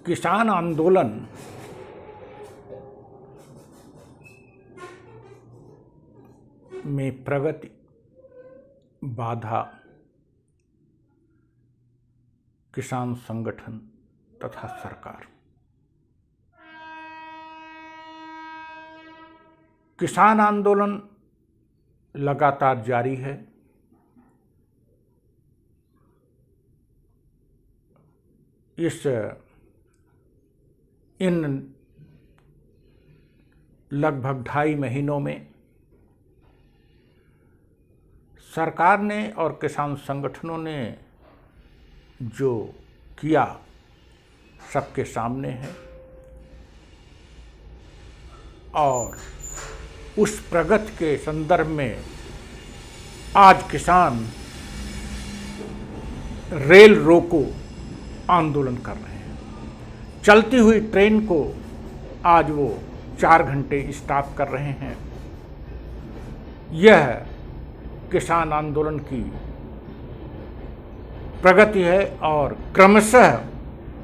किसान आंदोलन में प्रगति, बाधा, किसान संगठन तथा सरकार। किसान आंदोलन लगातार जारी है। इन लगभग 2.5 महीनों में सरकार ने और किसान संगठनों ने जो किया सबके सामने है और उस प्रगति के संदर्भ में आज किसान रेल रोको आंदोलन कर रहे हैं। चलती हुई ट्रेन को आज वो 4 घंटे स्टॉप कर रहे हैं। यह किसान आंदोलन की प्रगति है और क्रमशः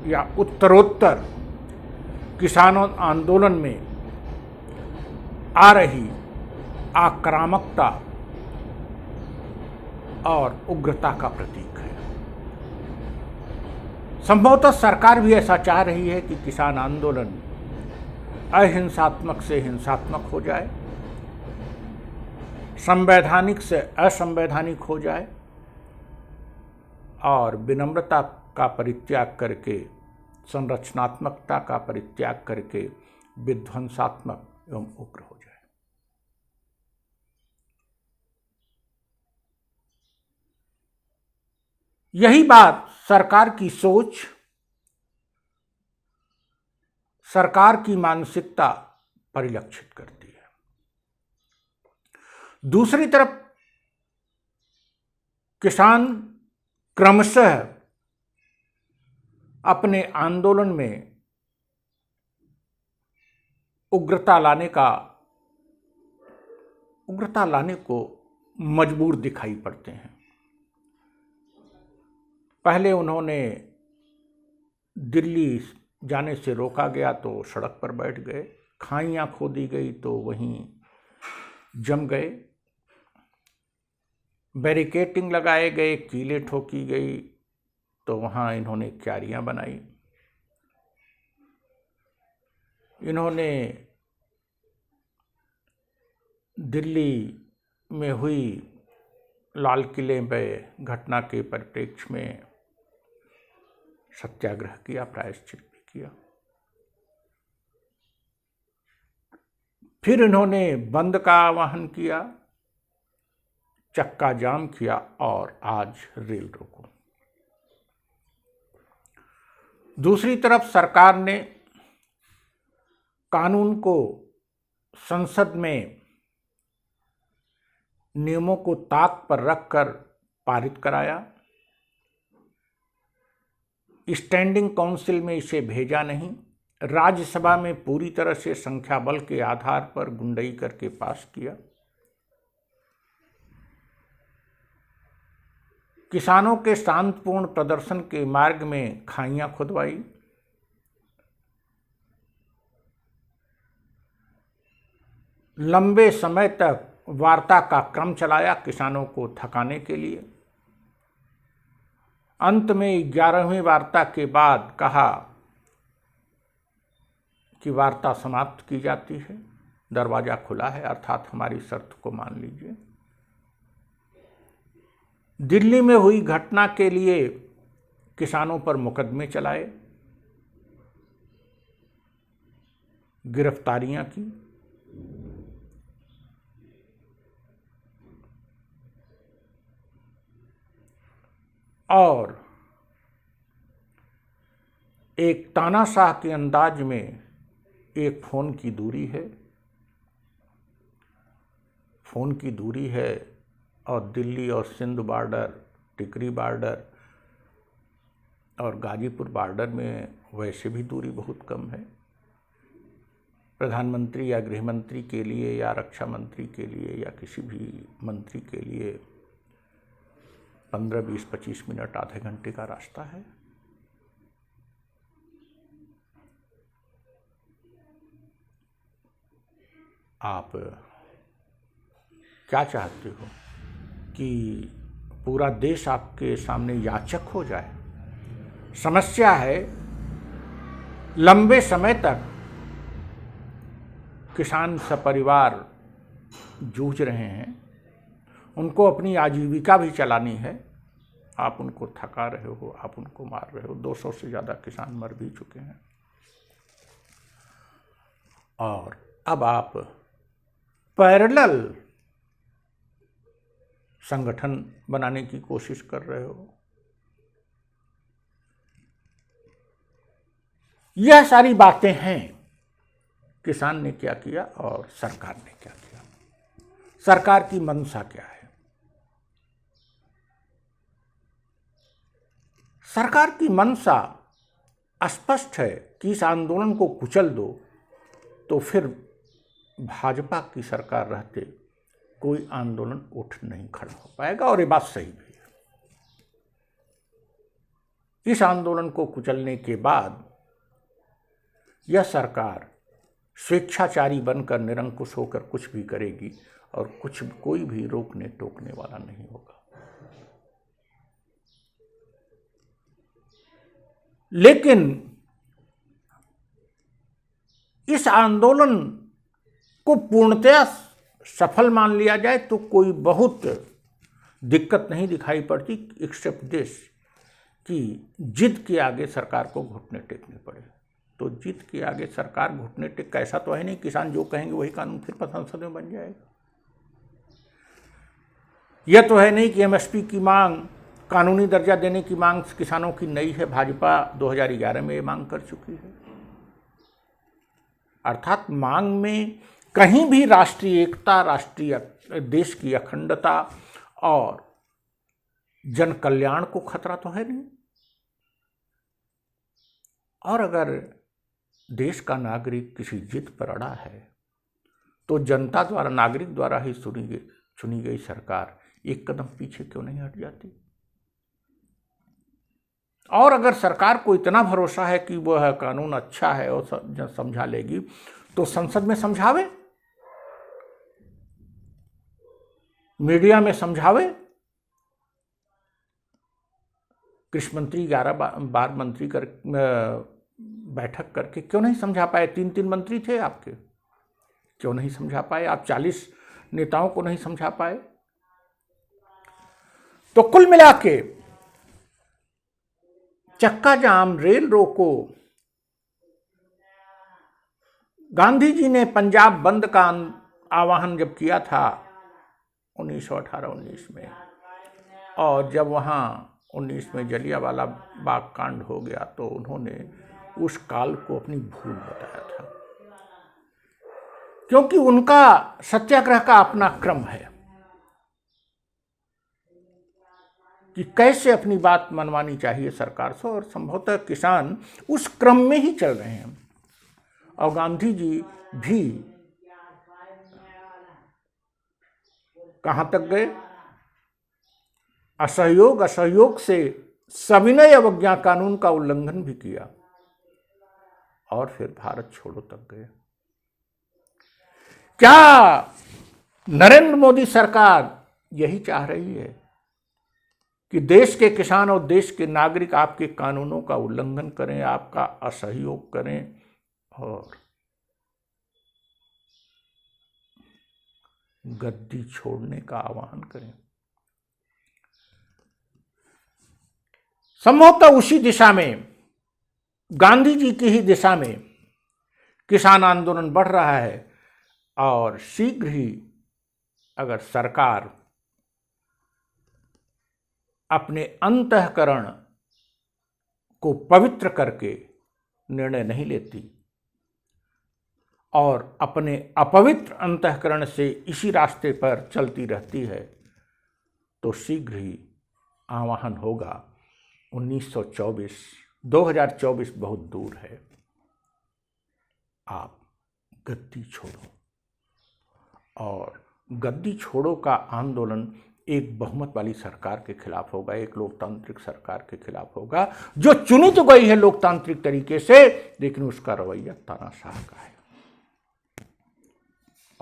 या उत्तरोत्तर किसानों आंदोलन में आ रही आक्रामकता और उग्रता का प्रतीक है। संभवतः सरकार भी ऐसा चाह रही है कि किसान आंदोलन अहिंसात्मक से हिंसात्मक हो जाए, संवैधानिक से असंवैधानिक हो जाए और विनम्रता का परित्याग करके, संरचनात्मकता का परित्याग करके विध्वंसात्मक एवं उग्र हो जाए। यही बात सरकार की सोच, सरकार की मानसिकता परिलक्षित करती है। दूसरी तरफ किसान क्रमशः अपने आंदोलन में उग्रता लाने को मजबूर दिखाई पड़ते हैं। पहले उन्होंने दिल्ली जाने से रोका गया तो सड़क पर बैठ गए, खाइयां खोदी गई तो वहीं जम गए, बैरिकेडिंग लगाए गए, कीलें ठोकी गई तो वहाँ इन्होंने क्यारियां बनाई। इन्होंने दिल्ली में हुई लाल किले में घटना के परिप्रेक्ष्य में सत्याग्रह किया, प्रायश्चित भी किया। फिर इन्होंने बंद का आह्वान किया, चक्का जाम किया और आज रेल रोको। दूसरी तरफ सरकार ने कानून को संसद में नियमों को ताक पर रखकर पारित कराया। स्टैंडिंग काउंसिल में इसे भेजा नहीं, राज्यसभा में पूरी तरह से संख्या बल के आधार पर गुंडई करके पास किया। किसानों के शांतिपूर्ण प्रदर्शन के मार्ग में खाइयां खुदवाई। लंबे समय तक वार्ता का क्रम चलाया किसानों को थकाने के लिए। अंत में 11वीं वार्ता के बाद कहा कि वार्ता समाप्त की जाती है, दरवाजा खुला है, अर्थात हमारी शर्त को मान लीजिए। दिल्ली में हुई घटना के लिए किसानों पर मुकदमे चलाए, गिरफ्तारियां की। और एक तानाशाह के अंदाज में एक फोन की दूरी है, और दिल्ली और सिंध बॉर्डर, टिकरी बॉर्डर और गाजीपुर बॉर्डर में वैसे भी दूरी बहुत कम है। प्रधानमंत्री या गृह मंत्री के लिए या रक्षा मंत्री के लिए या किसी भी मंत्री के लिए 15, 20, 25 मिनट, आधे घंटे का रास्ता है। आप क्या चाहते हो कि पूरा देश आपके सामने याचक हो जाए? समस्या है, लंबे समय तक किसान सपरिवार जूझ रहे हैं, उनको अपनी आजीविका भी चलानी है। आप उनको थका रहे हो, आप उनको मार रहे हो। 200 से ज़्यादा किसान मर भी चुके हैं और अब आप पैरेलल संगठन बनाने की कोशिश कर रहे हो। यह सारी बातें हैं, किसान ने क्या किया और सरकार ने क्या किया। सरकार की मंशा क्या है? सरकार की मंशा स्पष्ट है कि इस आंदोलन को कुचल दो, तो फिर भाजपा की सरकार रहते कोई आंदोलन उठ नहीं खड़ा हो पाएगा। और ये बात सही भी है। इस आंदोलन को कुचलने के बाद यह सरकार स्वेच्छाचारी बनकर, निरंकुश होकर कुछ भी करेगी और कोई भी रोकने टोकने वाला नहीं होगा। लेकिन इस आंदोलन को पूर्णतया सफल मान लिया जाए तो कोई बहुत दिक्कत नहीं दिखाई पड़ती, एक्सेप्ट दिस कि जिद के आगे सरकार को घुटने टेकने पड़े। तो जिद के आगे सरकार घुटने टेक, ऐसा तो है नहीं किसान जो कहेंगे वही कानून फिर संसद में बन जाएगा। यह तो है नहीं कि एमएसपी की मांग, कानूनी दर्जा देने की मांग किसानों की नई है। भाजपा 2011 में ये मांग कर चुकी है। अर्थात मांग में कहीं भी राष्ट्रीय एकता, राष्ट्रीय देश की अखंडता और जन कल्याण को खतरा तो है नहीं। और अगर देश का नागरिक किसी जिद पर अड़ा है तो जनता द्वारा, नागरिक द्वारा ही चुनी गई सरकार एक कदम पीछे क्यों नहीं हट जाती? और अगर सरकार को इतना भरोसा है कि वह कानून अच्छा है और समझा लेगी, तो संसद में समझावे, मीडिया में समझावे। कृषि मंत्री 11 बार मंत्री बैठक करके क्यों नहीं समझा पाए? 3 मंत्री थे आपके, क्यों नहीं समझा पाए? आप 40 नेताओं को नहीं समझा पाए? तो कुल मिला के चक्का जाम, रेल रोको, गांधी जी ने पंजाब बंद का आह्वान जब किया था 1918-19 में, और जब वहाँ 19 में जलियांवाला बाग कांड हो गया तो उन्होंने उस काल को अपनी भूल बताया था, क्योंकि उनका सत्याग्रह का अपना क्रम है कि कैसे अपनी बात मनवानी चाहिए सरकार से, और संभवतः किसान उस क्रम में ही चल रहे हैं। और गांधी जी भी कहां तक गए? असहयोग से सविनय अवज्ञा कानून का उल्लंघन भी किया और फिर भारत छोड़ो तक गए। क्या नरेंद्र मोदी सरकार यही चाह रही है कि देश के किसान और देश के नागरिक आपके कानूनों का उल्लंघन करें, आपका असहयोग करें और गद्दी छोड़ने का आह्वान करें? संभवतः उसी दिशा में, गांधी जी की ही दिशा में किसान आंदोलन बढ़ रहा है। और शीघ्र ही अगर सरकार अपने अंतःकरण को पवित्र करके निर्णय नहीं लेती और अपने अपवित्र अंतःकरण से इसी रास्ते पर चलती रहती है, तो शीघ्र ही आह्वान होगा 2024 बहुत दूर है, आप गद्दी छोड़ो। और गद्दी छोड़ो का आंदोलन एक बहुमत वाली सरकार के खिलाफ होगा, एक लोकतांत्रिक सरकार के खिलाफ होगा जो चुनी तो गई है लोकतांत्रिक तरीके से, लेकिन उसका रवैया तानाशाह का है।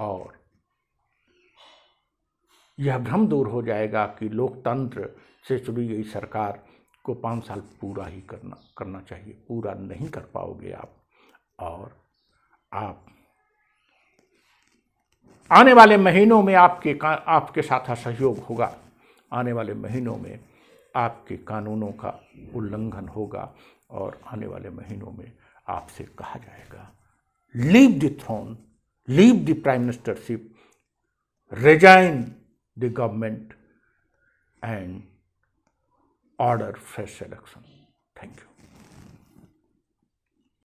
और यह भ्रम दूर हो जाएगा कि लोकतंत्र से चुनी गई सरकार को 5 साल पूरा ही करना चाहिए। पूरा नहीं कर पाओगे आप, और आप आने वाले महीनों में आपके साथ असहयोग होगा। आने वाले महीनों में आपके कानूनों का उल्लंघन होगा, और आने वाले महीनों में आपसे कहा जाएगा leave the throne, leave the prime ministership, resign the government and order fresh election. Thank you.